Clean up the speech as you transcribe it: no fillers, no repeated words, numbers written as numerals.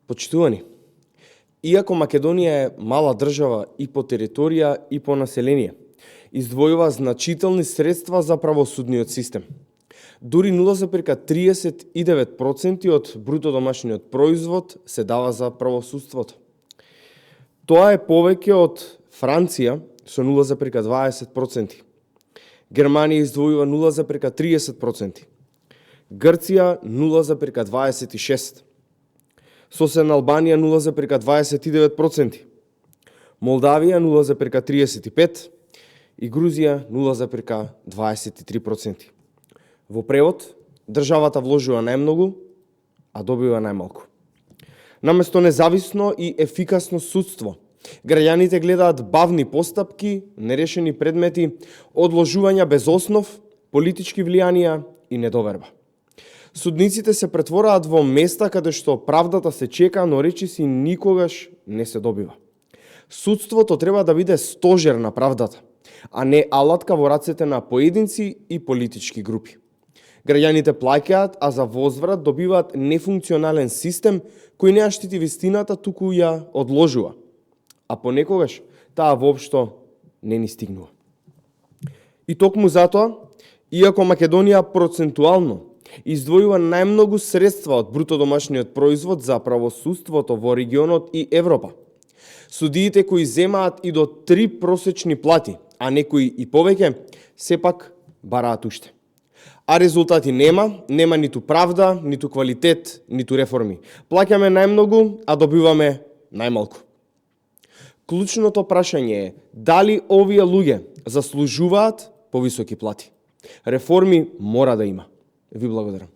Почитувани, иако Македонија е мала држава и по територија и по население, издвојува значителни средства за правосудниот систем. Дури 0,39% од бруто домашниот производ се дава за правосудството. Тоа е повеќе од Франција со 0,20%. Германија издвојува 0,30%. Грција 0,26%. Соседна Албанија 0,29%. Молдавија 0,35% и Грузија 0,23%. Во превод, државата вложува најмногу, а добива најмалку. Наместо независно и ефикасно судство, граѓаните гледаат бавни постапки, нерешени предмети, одложувања без основ, политички влијанија и недоверба. Судниците се претвораат во места каде што правдата се чека, но речиси никогаш не се добива. Судството треба да биде стожер на правдата, а не алатка во рацете на поединци и политички групи. Граѓаните плаќаат, а за возврат добиваат нефункционален систем кој не ја штити вистината, туку ја одложува. А понекогаш таа воопшто не ни стигнува. И токму затоа, иако Македонија процентуално издвојува најмногу средства од бруто домашниот производ за правосудството во регионот и Европа, судиите кои земаат и до 3 просечни плати, а некои и повеќе, сепак бараат уште. А резултати нема ниту правда, ниту квалитет, ниту реформи. Плаќаме најмногу, а добиваме најмалку. Клучното прашање е дали овие луѓе заслужуваат повисоки плати. Реформи мора да има. Ви благодарам.